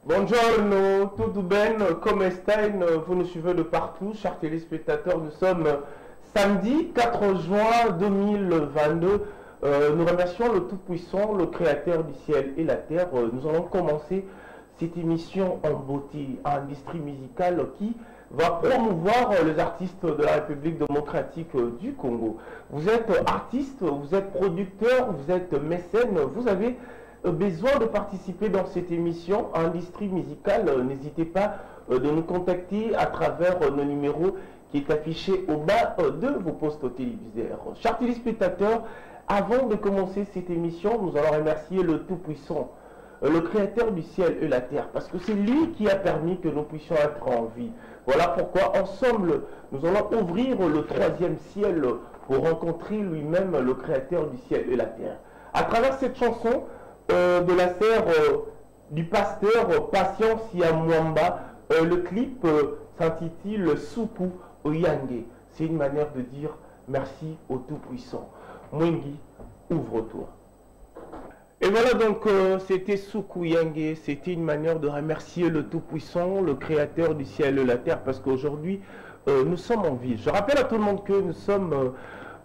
Buongiorno, tout bien, come stai? Vous nous suivez de partout, chers téléspectateurs. Nous sommes samedi 4 juin 2022. Nous remercions le Tout-Puissant, le Créateur du ciel et la terre. Nous allons commencer cette émission en beauté, en industrie musicale qui va promouvoir les artistes de la République démocratique du Congo. Vous êtes artiste, vous êtes producteur, vous êtes mécène, vous avez besoin de participer dans cette émission en industrie musicale. N'hésitez pas de nous contacter à travers nos numéros qui est affiché au bas de vos postes téléviseurs. Chers téléspectateurs, avant de commencer cette émission, nous allons remercier le Tout-Puissant, le Créateur du ciel et la terre, parce que c'est lui qui a permis que nous puissions être en vie. Voilà pourquoi ensemble, nous allons ouvrir le troisième ciel pour rencontrer lui-même le Créateur du ciel et la terre. À travers cette chanson de la serre du pasteur Patience Yamwamba, le clip s'intitule Suku Oyange. C'est une manière de dire merci au Tout-Puissant. Mwengi, ouvre-toi. Et voilà donc, c'était Suku Yange, c'était une manière de remercier le Tout-Puissant, le Créateur du ciel et de la terre, parce qu'aujourd'hui, nous sommes en vie. Je rappelle à tout le monde que nous sommes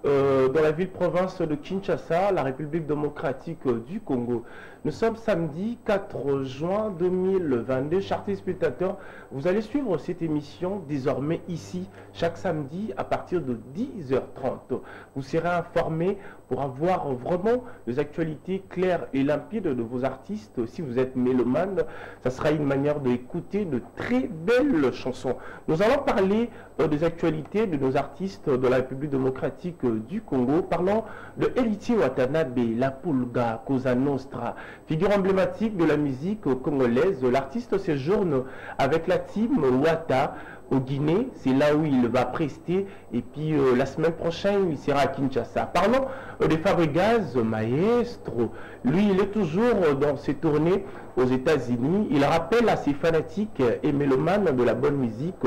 dans la ville-province de Kinshasa, la République démocratique du Congo. Nous sommes samedi 4 juin 2022. Chers téléspectateurs, vous allez suivre cette émission désormais ici, chaque samedi à partir de 10h30. Vous serez informés pour avoir vraiment les actualités claires et limpides de vos artistes. Si vous êtes mélomane, ça sera une manière d'écouter de très belles chansons. Nous allons parler des actualités de nos artistes de la République démocratique du Congo. Parlons de Héritier Watanabe, La Pulga, Cosa Nostra, figure emblématique de la musique congolaise. L'artiste séjourne avec la team Wata au Guinée, c'est là où il va prester, et puis la semaine prochaine il sera à Kinshasa. Parlons de Fabregas, maestro, lui il est toujours dans ses tournées aux États-Unis. Il rappelle à ses fanatiques et mélomanes de la bonne musique.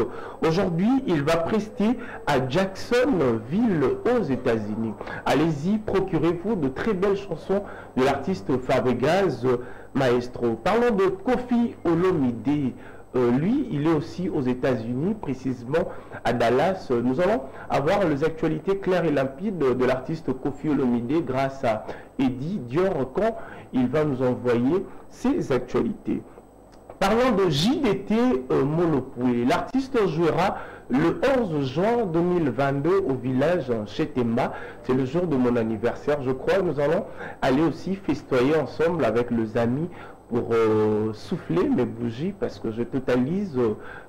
Aujourd'hui il va prester à Jacksonville aux États-Unis. Allez-y, procurez-vous de très belles chansons de l'artiste Fabregas, maestro. Parlons de Koffi Olomide. Lui, il est aussi aux États-Unis, précisément à Dallas. Nous allons avoir les actualités claires et limpides de l'artiste Koffi Olomide grâce à Eddie Dior quand il va nous envoyer ses actualités. Parlons de JDT Molopoué. L'artiste jouera le 11 juin 2022 au village Chetemba. C'est le jour de mon anniversaire, je crois. Nous allons aller aussi festoyer ensemble avec les amis pour souffler mes bougies parce que je totalise,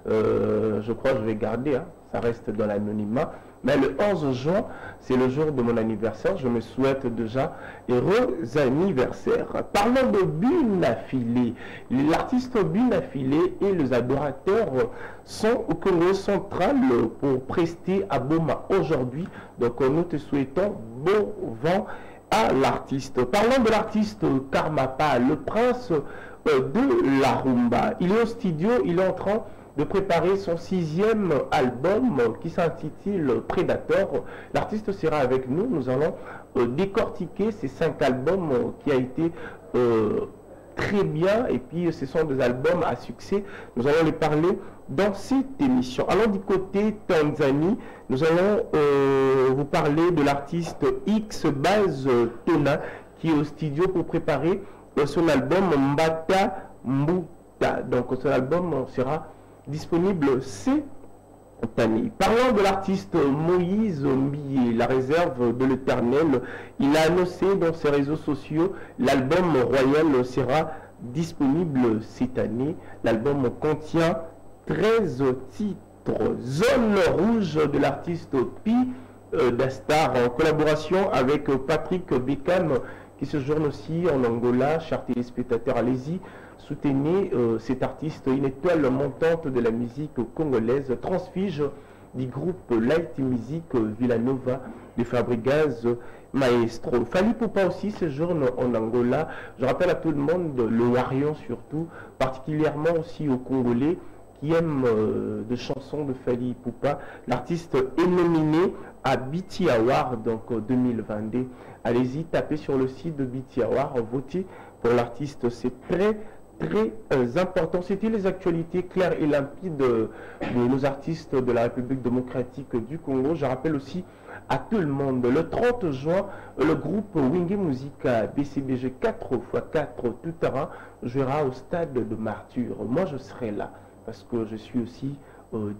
je crois que je vais garder, hein, ça reste dans l'anonymat. Mais le 11 juin, c'est le jour de mon anniversaire. Je me souhaite déjà heureux anniversaire. Parlons de Bunafilé. L'artiste Bunafilé et les adorateurs sont au Congo central pour prester à Boma aujourd'hui. Donc nous te souhaitons bon vent à l'artiste. Parlons de l'artiste Karmapa, le prince de la rumba. Il est au studio, il est en train de préparer son 6e album qui s'intitule Predator. L'artiste sera avec nous. Nous allons décortiquer ces 5 albums qui a été très bien, et puis ce sont des albums à succès. Nous allons les parler dans cette émission. Allons du côté Tanzanie. Nous allons vous parler de l'artiste X Baz Tona qui est au studio pour préparer son album Mbata Mbuta. Donc son album sera disponible cette année. Parlons de l'artiste Moïse Mbié, la réserve de l'Éternel. Il a annoncé dans ses réseaux sociaux l'album Royal sera disponible cette année. L'album contient 13 titres. Zone rouge de l'artiste Pi Dastar en collaboration avec Patrick Beckham qui séjourne aussi en Angola. Chers téléspectateurs, allez-y, soutenez cet artiste, une étoile montante de la musique congolaise, transfige du groupe Light Music Villanova de Fabregas Maestro. Fally Ipupa aussi séjourne en Angola. Je rappelle à tout le monde, le Warion surtout, particulièrement aussi aux Congolais qui aiment des chansons de Fally Ipupa. L'artiste est nominé à BT Award donc 2022. Allez-y, tapez sur le site de BT Award, votez pour l'artiste, c'est très très important. C'était les actualités claires et limpides de nos artistes de la République démocratique du Congo. Je rappelle aussi à tout le monde, le 30 juin, le groupe Wenge Musica BCBG 4x4 tout terrain jouera au stade de Martyr. Moi, je serai là parce que je suis aussi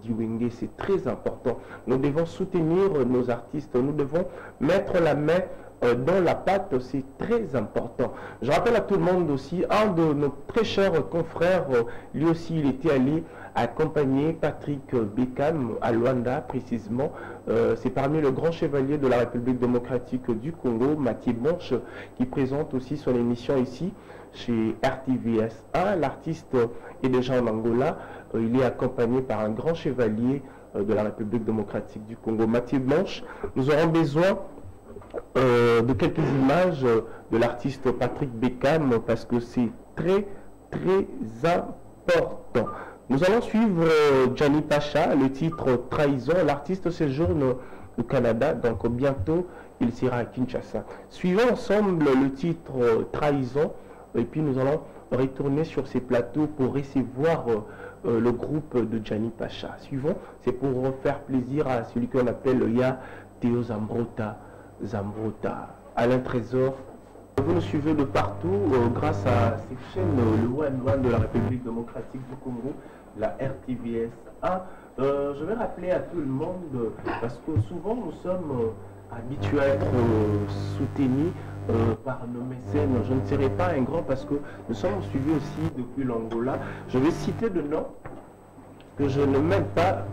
du Wenge, c'est très important. Nous devons soutenir nos artistes, nous devons mettre la main dans la pâte, c'est très important. Je rappelle à tout le monde aussi, un de nos très chers confrères, lui aussi il était allé accompagner Patrick Bekam à Luanda précisément. C'est parmi le grand chevalier de la République démocratique du Congo, Mathieu Bonche, qui présente aussi son émission ici chez RTVS 1. L'artiste est déjà en Angola. Il est accompagné par un grand chevalier de la République démocratique du Congo, Mathieu Bonche. Nous aurons besoin de quelques images de l'artiste Patrick Bekam parce que c'est très important. Nous allons suivre Gianni Pacha, le titre Trahison. L'artiste séjourne au Canada, donc bientôt il sera à Kinshasa. Suivons ensemble le titre Trahison et puis nous allons retourner sur ces plateaux pour recevoir le groupe de Gianni Pacha. Suivons, c'est pour faire plaisir à celui qu'on appelle Ya Théo Zambrota. Alain Trésor, vous nous suivez de partout grâce à cette chaîne, le One de la République démocratique du Congo, la RTVS 1. Je vais rappeler à tout le monde, parce que souvent nous sommes habitués à être soutenus par nos mécènes. Je ne serai pas un grand parce que nous sommes suivis aussi depuis l'Angola. Je vais citer de noms que je ne mets pas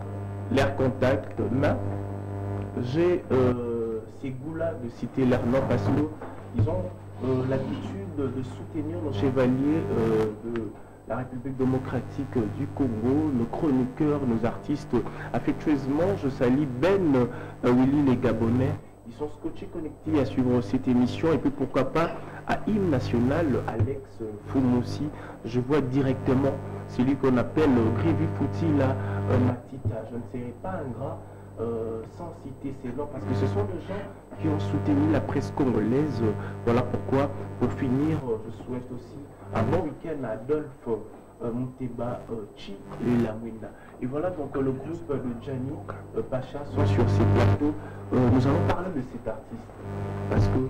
leur contact, mais j'ai ces goûts-là de citer leurs noms parce qu'ils ont l'habitude de soutenir nos chevaliers de la République démocratique du Congo, nos chroniqueurs, nos artistes. Affectueusement, je salue Ben, Willy les Gabonais. Ils sont scotchés connectés à suivre cette émission et puis pourquoi pas à Hymne National, Alex Fumoussi. Je vois directement celui qu'on appelle Grivi Foutila Matita. Je ne serai pas un grand sans citer ces noms parce que ce sont des gens qui ont soutenu la presse congolaise. Voilà pourquoi, pour finir, je souhaite aussi un bon week-end à Adolphe Mouteba Chi et Lamwina. Et voilà donc le groupe de Gianni Pacha sont sur ces plateaux. Nous allons parler de cet artiste parce que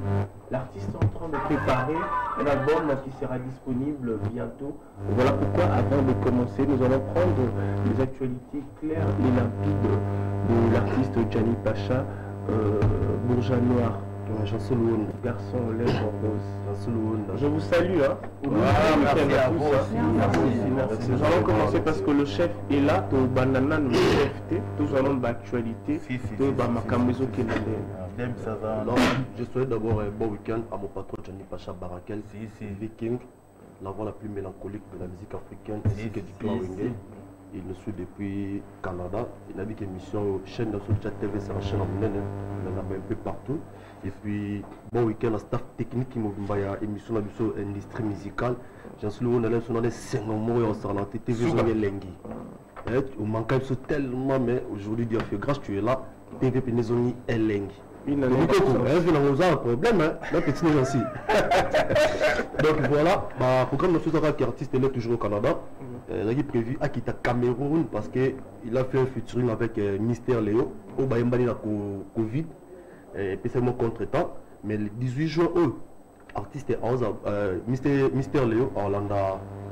l'artiste est en train de préparer un album qui sera disponible bientôt. Voilà pourquoi, avant de commencer, nous allons prendre les actualités claires et limpides de l'artiste Gianni Pacha, Bourgeois Noir. Garçon aux lèvres roses. Je vous salue. Hein. Merci à vous. Nous allons commencer parce que le chef est là, tout banana nous chef, tout allons d'actualité, tout bamakambezo qui je souhaite d'abord un bon week-end à mon patron Gianni Pacha Barakel, Viking, la voix la plus mélancolique de la musique africaine, ainsi que du clan Wenge. Il nous suit depuis Canada. Il a dit que l'émission chaîne de Soulja TV, c'est la chaîne en monnaie, il en a un peu partout. Et puis, bon week-end, la staff technique qui m'a dit émission de l'industrie musicale. J'en suis là, on a des 5 mots et on s'en a TV, on est lengi. On manque tellement, mais aujourd'hui, Dieu fait grâce, tu es là. TV Pénézoni est lengi. Il y a un problème, hein, petit aussi. Donc voilà, pour comme notre artiste est toujours au Canada, il a prévu à quitter Cameroun parce qu'il a fait un featuring avec Mister Léo au Bayambani la Covid, spécialement contre-temps. Mais le 18 juin, artiste est Mister Léo, Orlando,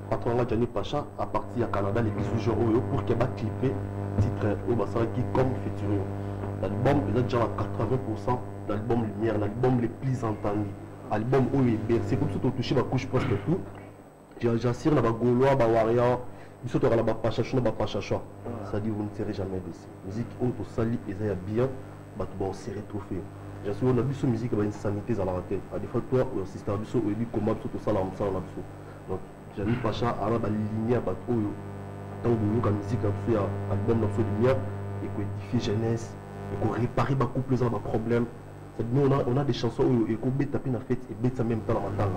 patron de Gianni Pacha, a parti à Canada le 18 juin pour qu'il va clipper titre au Basaraki comme featuring. L'album est déjà à 80% d'album lumière, l'album les plus entendus. L'album où il est bien. C'est comme ça que tu as touché ma couche presque tout. J'assure la Gaulois, Bawaria, il saute à la Pachacho, la Pachacho. Ça dit vous ne serez jamais déçus. Musique où tu sali et ça bien, tu vas serrer trop fait. J'assure on a vu ce musique avec une sanité à la raté. À des fois toi, ou assistant du saut, ou dit comment tout ça là, on s'en a dessous. Donc Gianni Pacha a la lignée à battre. Tant que la musique a fait un album dans ce lumière et qu'on édifie jeunesse. Et qu'on répare beaucoup plus de problèmes. Nous on a des chansons où on peut taper la fête et mettre en même temps la matin.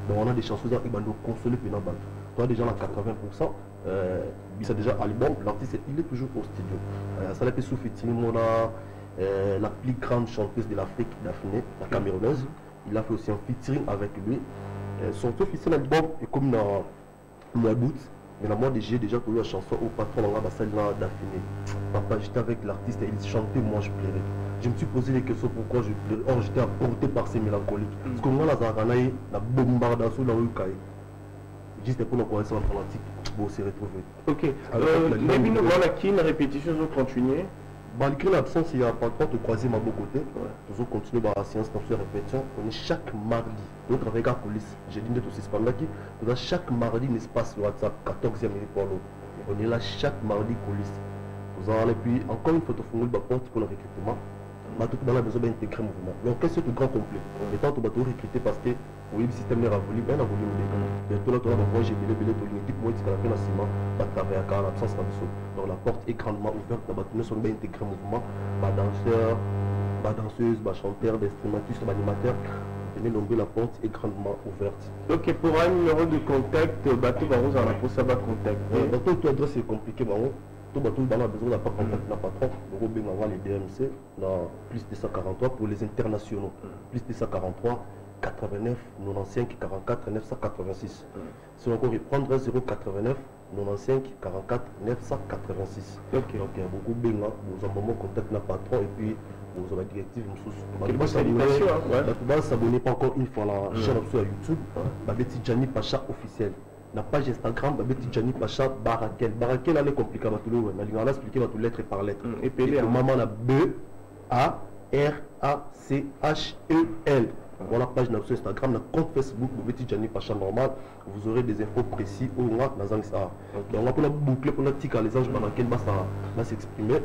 Donc on a des chansons qui vont nous consoler puis nous battre. Toi déjà à 80%, c'est déjà album, l'artiste il est toujours au studio. Ça l'a fait sous featuring, on a la plus grande chanteuse de l'Afrique, Daphné, la Camerounaise. Il a fait aussi un featuring avec lui. Son officiel album est comme dans mois d'août. Mais la mois de juillet, déjà, pour la chanson au patron, on a d'affiné. Papa, j'étais avec l'artiste et il chantait, moi je plairais. Je me suis posé des questions pourquoi je plairais. Or, j'étais apporté par ces mélancoliques. Parce que moi, la Zaranaï, la bombardation dans le cahier. Juste pour nos connaissances informatiques, pour se retrouver. Ok. Mais nous, voilà qui une répétition, nous continuer. Malgré l'absence, il y a pas de troisième à beau côté. Nous continuons la séance dans cette répétition. On est chaque mardi. Nous travaillons à la police. J'ai dit tout ce qui nous avons chaque mardi un espace sur WhatsApp, 14e minute pour l'eau. On est là chaque mardi police. Nous allons puis encore une fois pour la porte pour le recrutement. Tout dans la besoin d'intégrer le mouvement. L'orchestre est tout grand complet. Les temps tu vas tout recruter parce que oui, le système est révolu, bien révolu. Bientôt là, tu vas voir, j'ai billet pour l'équipe, moi, tu vas faire ciment, tu vas travailler à l'absence de l'absence. Donc la porte est grandement ouverte, tu vas bien intégrer le mouvement. Danseurs, danseuses, chanteurs, instrumentistes, animateurs. Tenez nombreux, la porte est grandement ouverte. Ok, pour un numéro de contact, Bateau Barros en a pour ça va contacter. Bateau, tu adresse est compliqué, Baron. Tout bateau dans la besoin n'a pas contact n'a pas trop. Le Robin avant les DMC, dans plus de 143 pour les internationaux. Plus de 143, 89, 95, 44, 986. Si on encore reprendre 089, 95, 44, 986. Ok. Donc beaucoup bien là, vous avez un moment contact n'a pas trop et puis vous avez la directive. Vous s'abonner pas encore une fois la chaîne sur YouTube. Babeti Gianni Pacha officiel. La page Instagram, Babeti Gianni Pacha Barakel. Barakel, elle est compliquée. On va expliquer lettre par lettre. Et puis, maman, la B-A-R-A-C-H-E-L. Voilà la page sur Instagram, le compte Facebook, Babeti Gianni Pacha normal. Vous aurez des infos précises au moins dans un ça. Donc, on va boucler pour la tique à les anges Barakel va s'exprimer.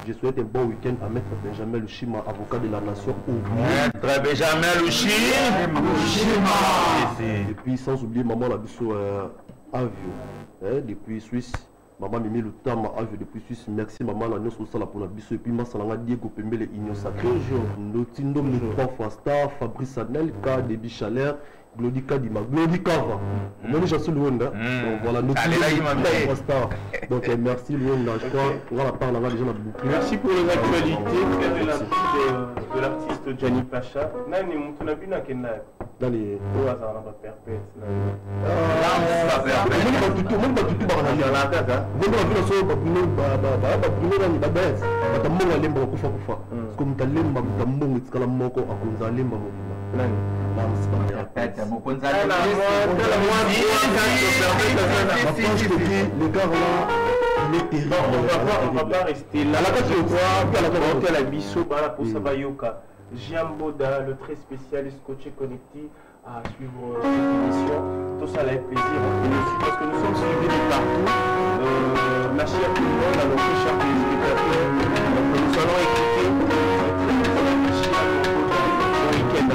Je souhaite un bon week-end à Maître Benjamin Lushima, avocat de la nation. Maître Benjamin Lushima. Et puis sans oublier maman la biso Avio, depuis Suisse. Maman Mimi Lutama Avio depuis Suisse. Merci maman la noce au pour la biso. Et puis ma salanga Diego Pembele Union Sacrée. Notindo 3 fois star, Fabrice Anel, K. Déby Chalère. Glodica Dima, Glodica va. Moi je suis Luanda. Donc voilà, nous sommes stars. Donc merci Luanda, je crois. On va la parler là déjà la boucle. Merci pour les actualités de l'artiste Gianni Pacha. Nani Moutonabi na Kenda. Dans les. Au hasard, on va perpète. Le gars là, il est terrible. On va pas rester là. La la biso pour Sabayoka. Giamboda, le très spécialiste coaché connecté à suivre cette émission. Tout ça avec plaisir. Parce que nous sommes suivis de partout. Ma chère tout le monde, alors que chers téléspectateurs, nous allons écouter le week-end.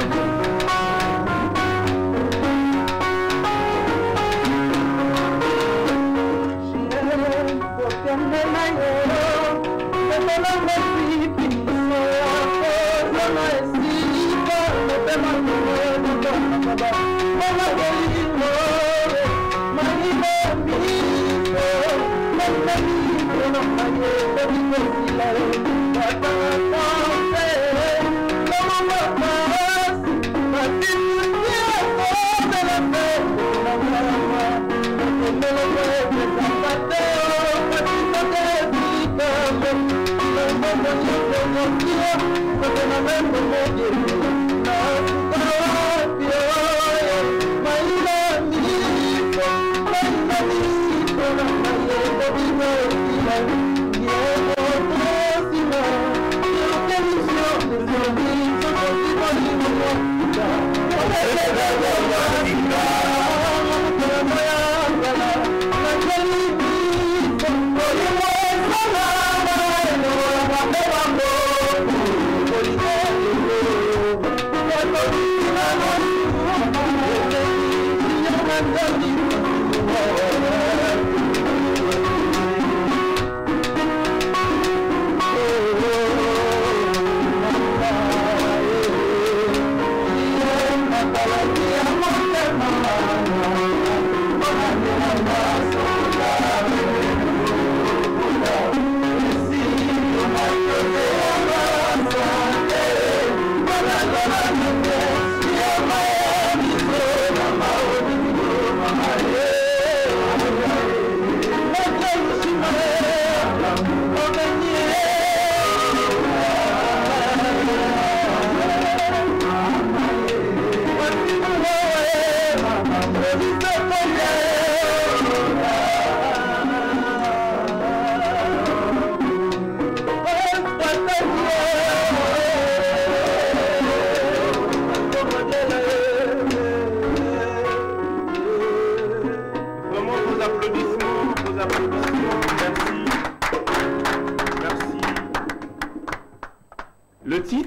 Yeah.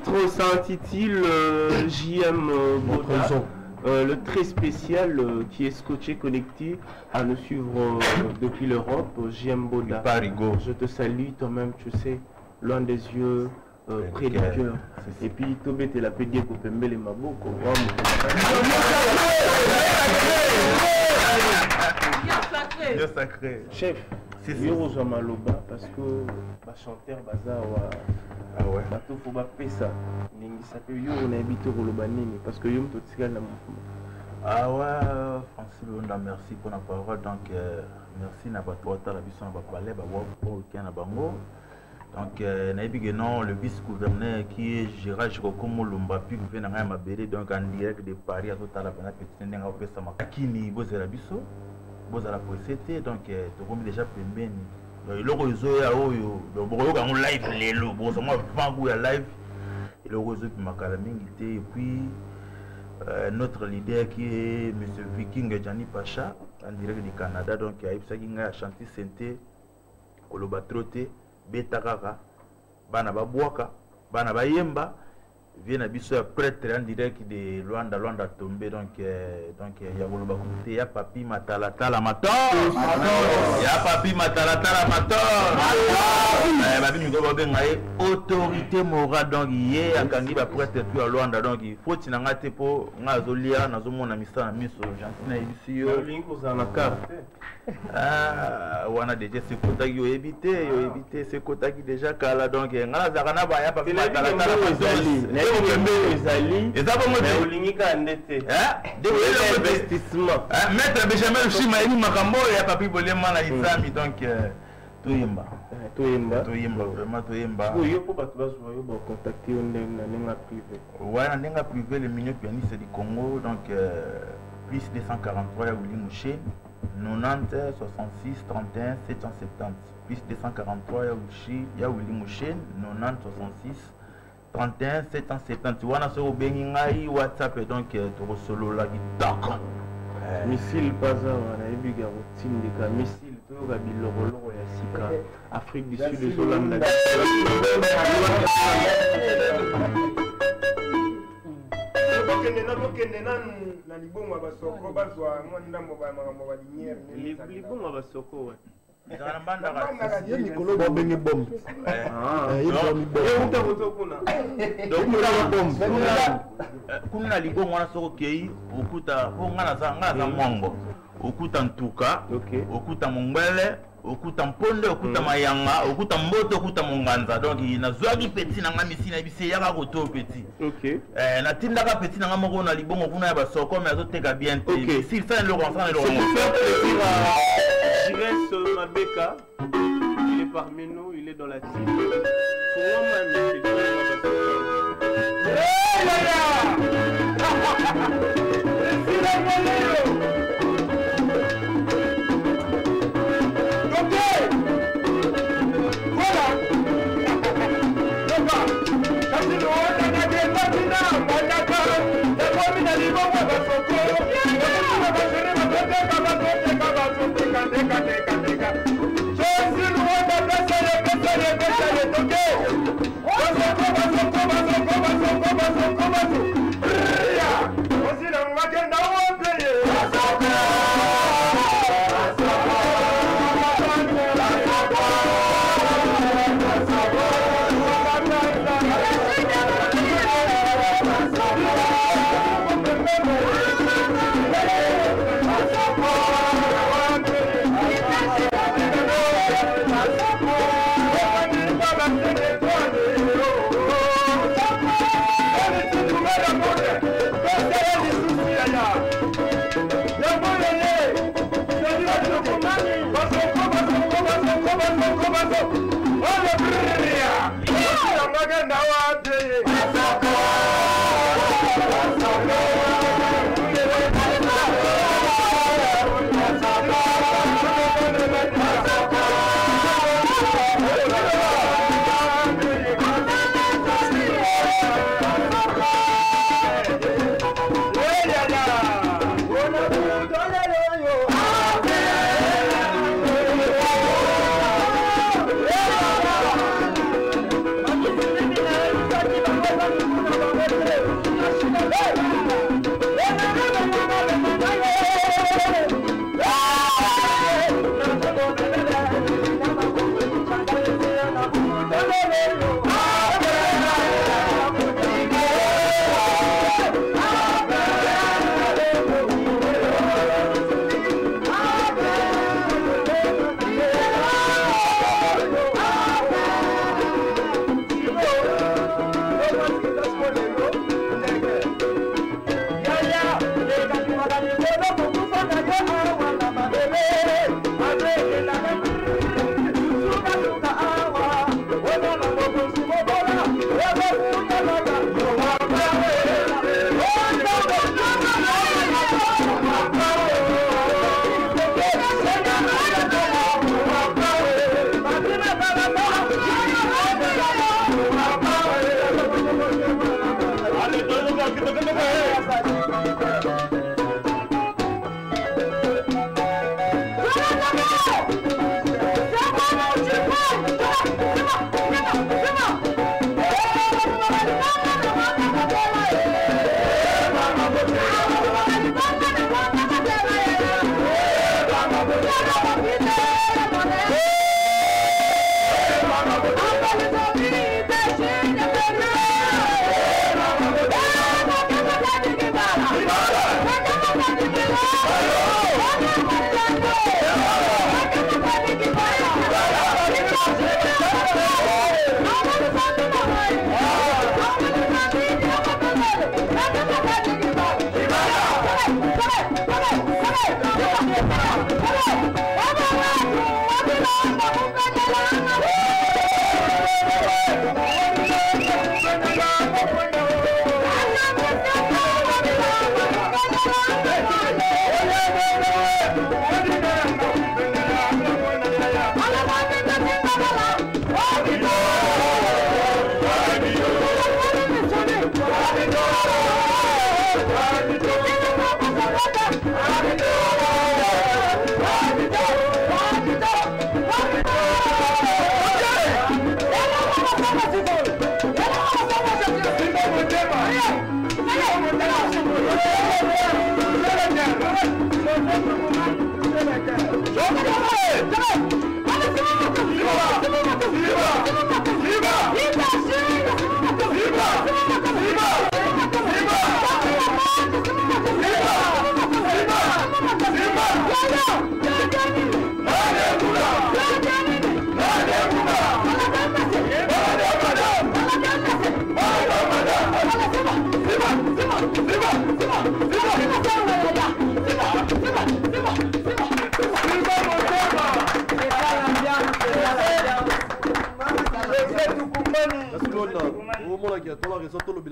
titre s'intitule JM Boda, le très spécial qui est scotché, connecté à nous suivre depuis l'Europe, JM Boda. Parigo. Je te salue toi-même, tu sais, loin des yeux, près du cœur. Et puis, Tobé, t'es la pédier pour pember les maboko. Dieu sacré. Chef, c'est sûr, Maloba, parce que ma chanteur bazar ah ouais. bateau faut pas payer ça. Il s'appelle Yo, on a habité au Lobanini parce que Yo, tout ce qu'il ah ouais, Francis Londa, merci pour la parole. Donc, merci na batouata la biso na bapalais, au week-end à Bango. Donc, le vice-gouverneur qui est Gérard Jirokomo Lumba, puis gouverneur à Mabélé, donc en direct de Paris à Total, à la petite nègre au Pessama. Kini, vous avez biso, vous avez la procédé, donc, tu as déjà payé. Le réseau est à Oyo, le live, les lots, bon, moi, Vangou est live, et le réseau qui m'a calamité, et puis notre leader qui est M. Viking Gianni Pacha, en direct du Canada, donc, il a chanté Santé, Kolobatrote, Betakaka, Bana Babouaka, Bana Bayemba, vient à biso prêtre en direct de Luanda tombé, donc il y a Woloba Koute, il y a Papi Matalatala Mator, il y a Papi Matalatala Mator, autorité morale, donc il y a Kangi va prêtre tout à Luanda, donc il faut qu'il y ait un pour Nazolia, Nazomona Missa, Miss Argentine, ici, ah, on a déjà ce quota qui évité ce quota qui déjà cala, donc il y a Papi Matalatala Mator. Investissement. Maître Benjamin Chima et Makambo et Papi Bolema na Isami, donc Toyemba. Toyemba, vraiment Toyemba. Oui, il faut pas contacter un privé. Ouais, un privé, le milieu pianiste du Congo, donc plus 243 à Willy Mouché, 90 66 31 770. Plus 243 à Willy Mouché, 90 66 31 770. Wana so bengi ngai WhatsApp donc to solo la kitoko. Missile Baza wana ebiga routine de missile to ga bilorolo ya sika Afrique du Sud de Solanda. Na libongo basoko bazwa mwanda mboba makambo ba linière libongo basoko ouais. Kuna libongo wana soko kei okuta po ngana za mongo okuta ntuka okuta mongwele okuta mponde okuta mayanga okuta mboto okuta monganza donc nazwaki petit nanga misina bise yaka koto petit na tindaka petit nanga moko na libongo kuna ya basoko mais azoteka bien te si ça le rensant le Jires Mabeka, il est parmi nous, il est dans la team. Souvent même,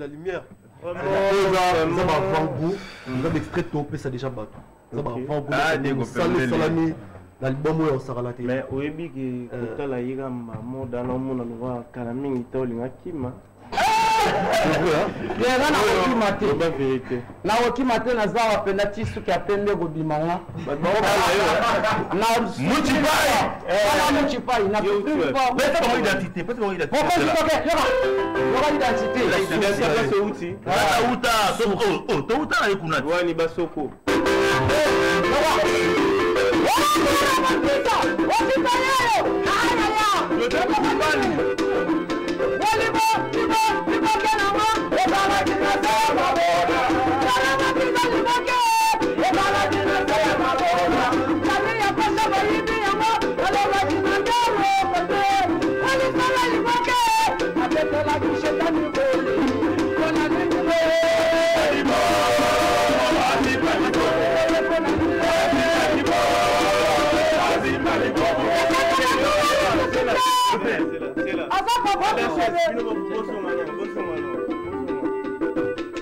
la lumière. Vous avez extrait ton ça déjà battu. Ça va avant l'album où on sera là. Mais au début que la ira maman dans le monde on voit Kalaming itolinga kima. Na wakimate na zawa penati suki apende godimanga na muchipai na muchipai na peut-être mon identité pourquoi je pourquoi identité l'identité c'est outil uta soko to uta na kuna wani basoko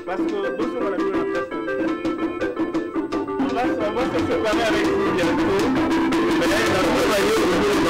parce que on va se séparer avec vous bientôt. Mais là, il a travaillé au niveau de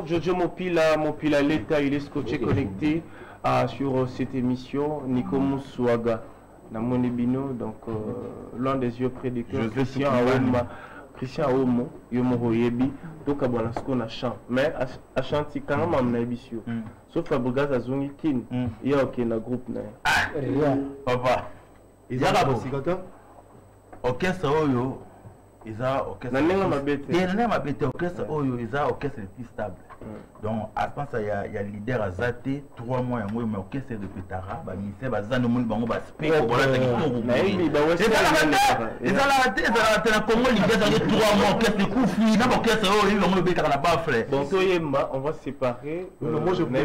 Jojo Mopila l'État, il est scotché connecté sur cette émission. Nico Moussouaga, Namonebino, donc l'un des yeux près du cœur, Christian Aomo, Yomo Yebi, donc à ce qu'on a chanté. Mais à chanter quand même, on a bisou. Sauf Fabricaz Azungi Kin, il y a aucun groupe. Papa, il y a orchestre Oyo. Ils ont orchestre. Orchestre le plus stable. Donc, à ce moment, il y a leader à Zate, 3 mois, il y a un orchestre de Pétara, il ministère, il y a un monde, il y a un spectacle, il y a un Congo, il y a 3 mois, orchestre, Koufi, n'a pas orchestre, il y a un Pétara, n'a pas fait. Donc, on va se séparer. Moi, je veux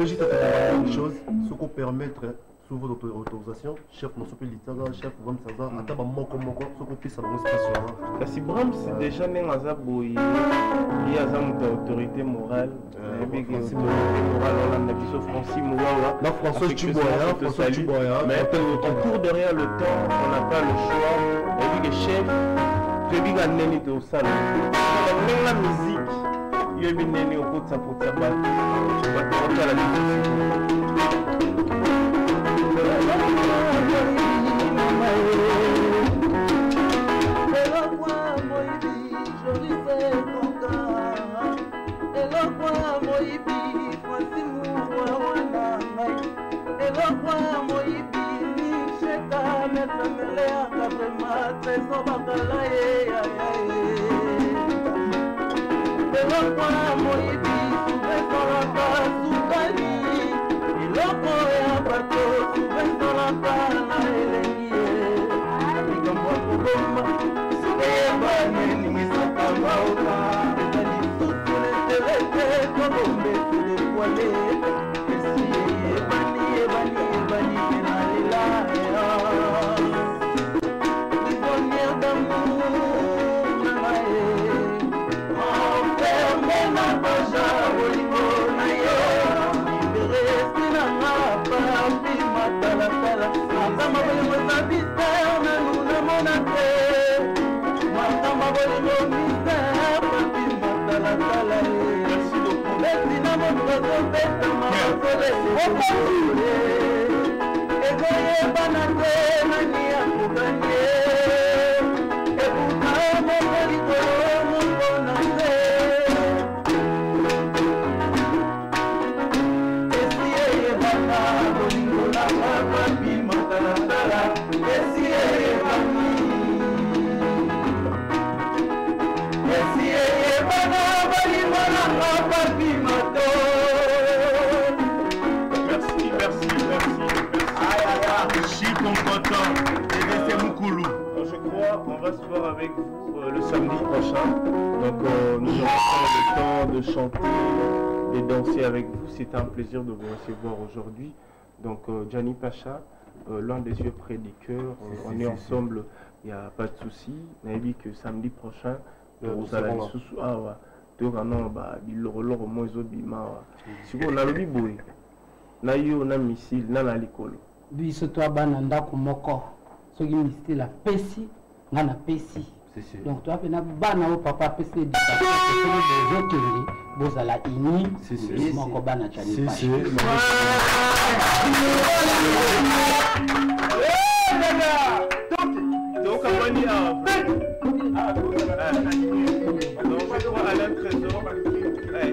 juste une chose, ce qu'on permettre. Sous votre autorisation, chef Nosopé Litaga, chef Bram Saza, Ataba Moko, ce qu'on puisse avoir un si Bram, c'est déjà un azabou, il y a une autorité morale, mais on court derrière le temps, on n'a pas le choix, et puis le chef, je vais gagner au salon. Même la musique, il y a une néné au côté de sa pour sa batte, je vais te la musique. On va se voir avec vous le samedi prochain. Donc nous aurons le temps de chanter, de danser avec vous. C'est un plaisir de vous recevoir aujourd'hui. Donc Gianni Pacha, l'un des yeux près du cœur, on est ensemble, il n'y a pas de souci. On a dit que samedi prochain, vous allez ngana pesi donc toi pena bana o papa pesi éducation de bozala ini moko bana chani donc Amani donc je crois Alain Trésor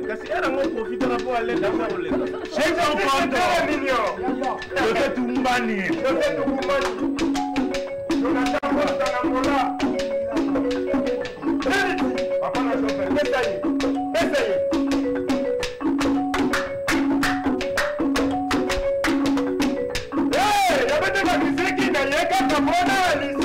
kasi era mo profiter na pour aller dans le j'ai un million le tumbani Hey,